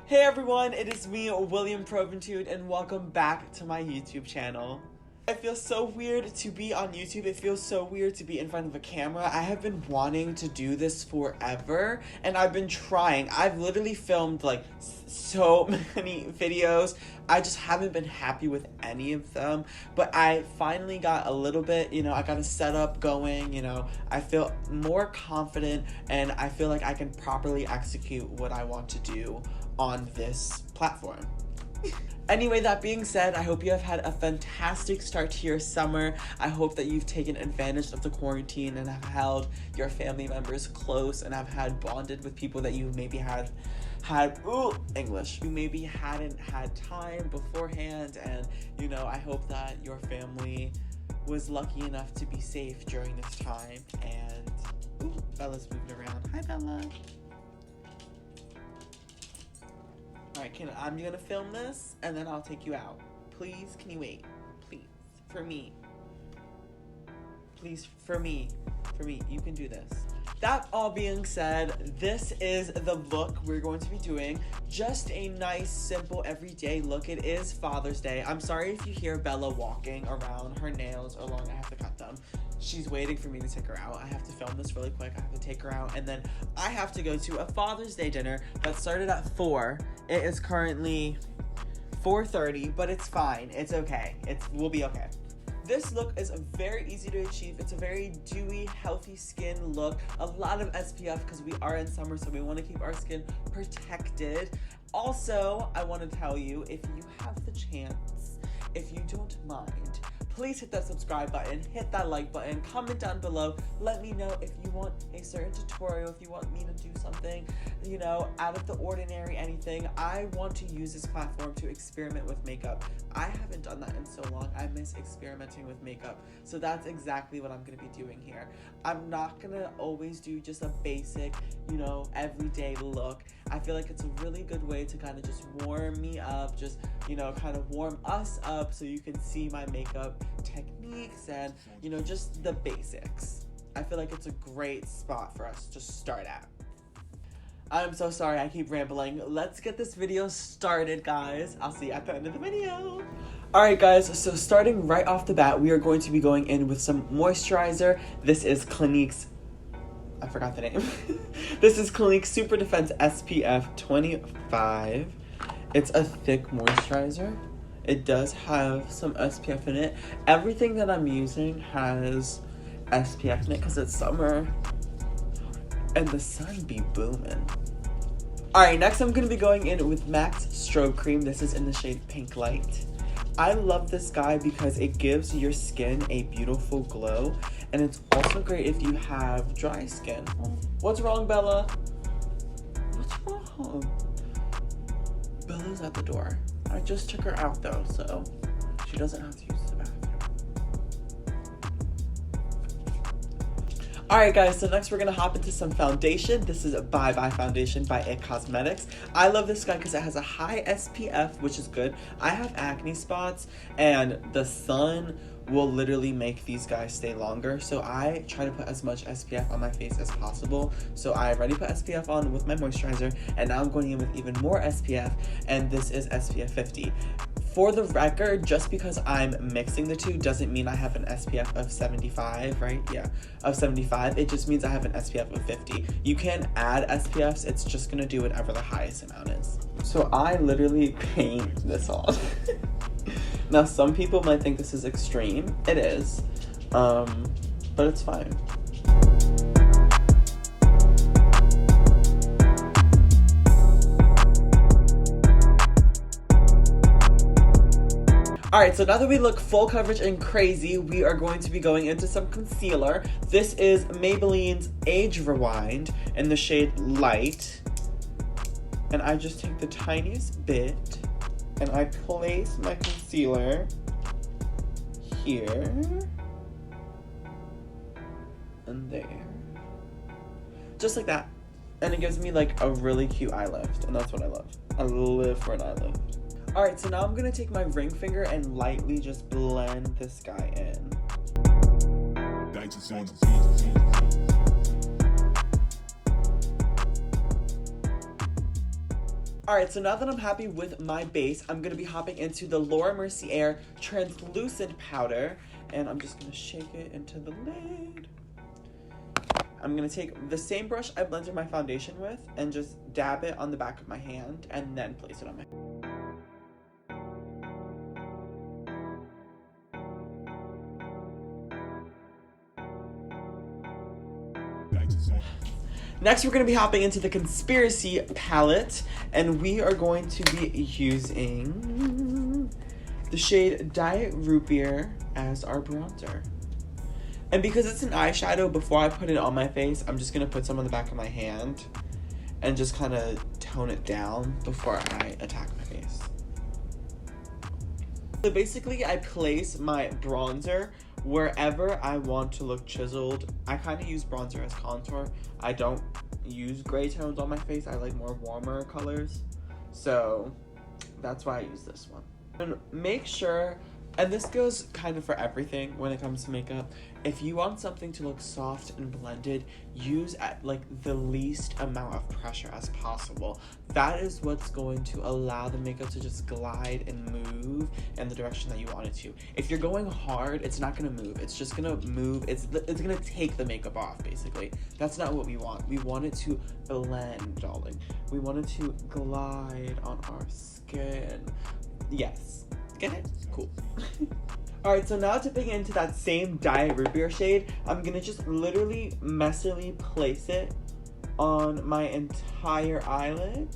Hey everyone, it is me, William Proventud, and welcome back to my YouTube channel. It feels so weird to be on YouTube. It feels so weird to be in front of a camera. I have been wanting to do this forever, and I've been trying. I've literally filmed like so many videos. I just haven't been happy with any of them, but I finally got a little bit, I got a setup going, I feel more confident, and I feel like I can properly execute what I want to do on this platform. Anyway, that being said, I hope you have had a fantastic start to your summer. I hope that you've taken advantage of the quarantine and have held your family members close and have had bonded with people that you maybe you maybe hadn't had time beforehand, and I hope that your family was lucky enough to be safe during this time. And Bella's moving around. Hi, Bella. Alright, I'm gonna film this and then I'll take you out. Please, can you wait? Please. For me. Please, for me. You can do this. That all being said, this is the look we're going to be doing. Just a nice, simple, everyday look. It is Father's Day. I'm sorry if you hear Bella walking around. Her nails are long. I have to cut them. She's waiting for me to take her out. I have to film this really quick. I have to take her out, and then I have to go to a Father's Day dinner that started at 4. It is currently 4:30, but it's fine. It's okay. We'll be okay. This look is very easy to achieve. It's a very dewy, healthy skin look. A lot of SPF because we are in summer, so we want to keep our skin protected. Also, I want to tell you, if you have the chance, if you don't mind, please hit that subscribe button, hit that like button, comment down below. Let me know if you want a certain tutorial, if you want me to do something, out of the ordinary, anything. I want to use this platform to experiment with makeup. I haven't done that in so long. I miss experimenting with makeup. So that's exactly what I'm gonna be doing here. I'm not gonna always do just a basic, everyday look. I feel like it's a really good way to kind of just warm me up, just, kind of warm us up so you can see my makeup techniques and, just the basics. I feel like it's a great spot for us to start at. I'm so sorry I keep rambling. Let's get this video started, guys. I'll see you at the end of the video. Alright guys, so starting right off the bat, we are going to be going in with some moisturizer. This is Clinique's, I forgot the name. This is Clinique's Super Defense SPF 25. It's a thick moisturizer. It does have some SPF in it. Everything that I'm using has SPF in it because it's summer and the sun be booming. Alright, next I'm going to be going in with MAC's Strobe Cream. This is in the shade Pink Light. I love this guy because it gives your skin a beautiful glow, and it's also great if you have dry skin. What's wrong, Bella? What's wrong? Bella's at the door. I just took her out though, so she doesn't have to use the bathroom. Alright guys, so next we're going to hop into some foundation. This is Bye Bye Foundation by IT Cosmetics. I love this guy because it has a high SPF, which is good. I have acne spots, and the sun will literally make these guys stay longer, so I try to put as much SPF on my face as possible. So I already put SPF on with my moisturizer, and now I'm going in with even more SPF, and this is SPF 50. For the record, just because I'm mixing the two doesn't mean I have an SPF of 75, right? Yeah, of 75. It just means I have an SPF of 50. You can add SPFs, it's just gonna do whatever the highest amount is. So I literally paint this on. Now, some people might think this is extreme. It is, but it's fine. Alright, so now that we look full coverage and crazy, we are going to be going into some concealer. This is Maybelline's Age Rewind in the shade Light. And I just take the tiniest bit and I place my concealer here and there. Just like that. And it gives me like a really cute eye lift, and that's what I love. I live for an eye lift. Alright, so now I'm gonna take my ring finger and lightly just blend this guy in. Alright, so now that I'm happy with my base, I'm going to be hopping into the Laura Mercier translucent powder. And I'm just going to shake it into the lid. I'm going to take the same brush I blended my foundation with and just dab it on the back of my hand and then place it on my hand. Next, we're going to be hopping into the Conspiracy palette, and we are going to be using the shade Diet Root Beer as our bronzer. And because it's an eyeshadow, before I put it on my face, I'm just going to put some on the back of my hand and just kind of tone it down before I attack my face. So basically, I place my bronzer wherever I want to look chiseled. I kind of use bronzer as contour. I don't use gray tones on my face. I like more warmer colors. So that's why I use this one. And make sure, and this goes kind of for everything when it comes to makeup, if you want something to look soft and blended, use at like the least amount of pressure as possible. That is what's going to allow the makeup to just glide and move in the direction that you want it to. If you're going hard, it's not gonna move. It's just gonna move. It's gonna take the makeup off, basically. That's not what we want. We want it to blend, darling. We want it to glide on our skin. Yes. Get it? Cool. Alright, so now dipping into that same Diet Root Beer shade, I'm gonna just literally messily place it on my entire eyelid.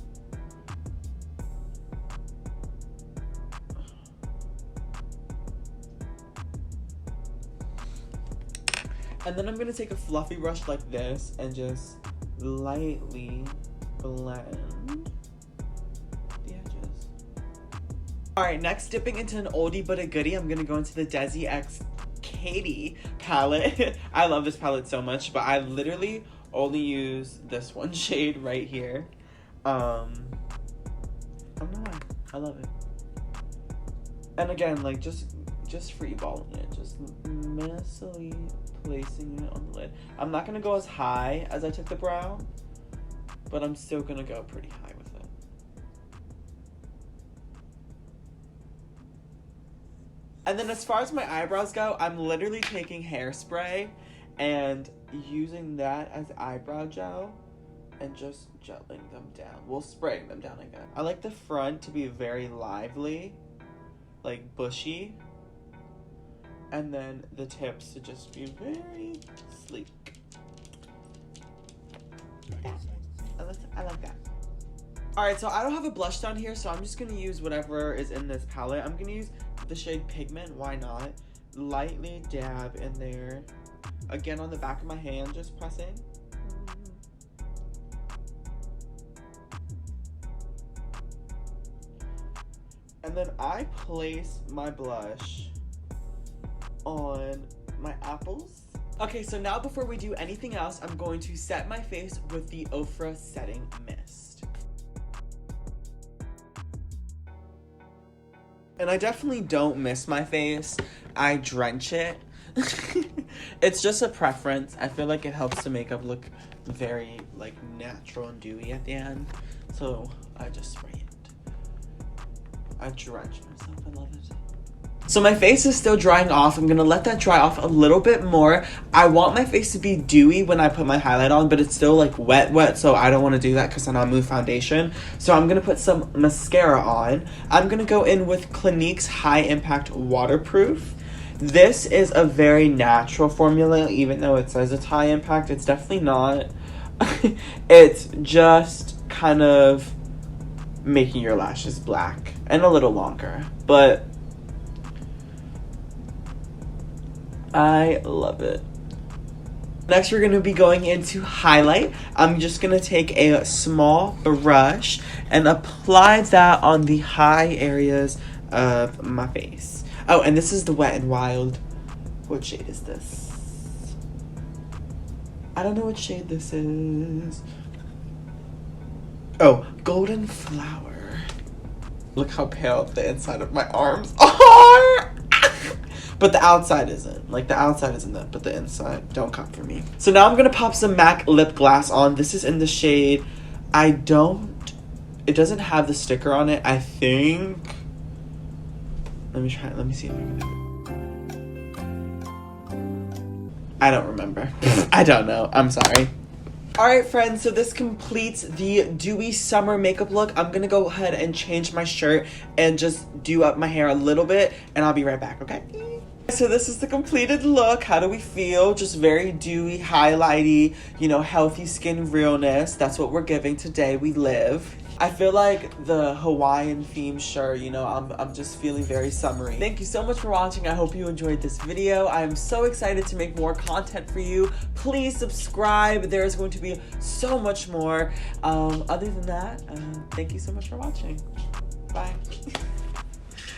And then I'm gonna take a fluffy brush like this and just lightly blend the edges. Alright, next, dipping into an oldie but a goodie, I'm gonna go into the Desi X Katie palette. I love this palette so much, but I literally only use this one shade right here. I don't know why. I love it. And again, like, just free balling it. Just messily placing it on the lid. I'm not gonna go as high as I took the brow, but I'm still gonna go pretty high with it. And then as far as my eyebrows go, I'm literally taking hairspray and using that as eyebrow gel and just gelling them down. Well, spraying them down again. I like the front to be very lively, like bushy, and then the tips to just be very sleek. Yeah. I like that. Alright, so I don't have a blush down here, so I'm just gonna use whatever is in this palette. I'm gonna use the shade Pigment, why not? Lightly dab in there. Again, on the back of my hand, just pressing. And then I place my blush on my apples. Okay, so now before we do anything else, I'm going to set my face with the Ofra Setting Mist. And I definitely don't mist my face. I drench it. It's just a preference. I feel like it helps the makeup look very, like, natural and dewy at the end. So I just spray it. I drench myself. I love it. So my face is still drying off. I'm gonna let that dry off a little bit more. I want my face to be dewy when I put my highlight on, but it's still like wet, so I don't want to do that because then I'll move foundation. So I'm gonna put some mascara on. I'm gonna go in with Clinique's High Impact Waterproof. This is a very natural formula, even though it says it's high impact. It's definitely not. It's just kind of making your lashes black and a little longer, but I love it. Next, we're going to be going into highlight. I'm just going to take a small brush and apply that on the high areas of my face. Oh, and this is the Wet n Wild. What shade is this? I don't know what shade this is. Oh, Golden Flower. Look how pale the inside of my arms are. But the outside isn't. Like, the outside isn't that, but the inside. Don't come for me. So now I'm going to pop some MAC lip gloss on. This is in the shade I Don't It doesn't have the sticker on it, I think. Let me see if I can do it. I don't remember. I don't know. I'm sorry. Alright friends, so this completes the Dewy summer makeup look. I'm gonna go ahead and change my shirt and just do up my hair a little bit, and I'll be right back, okay? So this is the completed look. How do we feel? Just very dewy, highlighty, you know, healthy skin realness. That's what we're giving today. We live. I feel like the Hawaiian theme shirt, you know, I'm just feeling very summery. Thank you so much for watching. I hope you enjoyed this video. I'm so excited to make more content for you. Please subscribe. There's going to be so much more. Other than that, thank you so much for watching.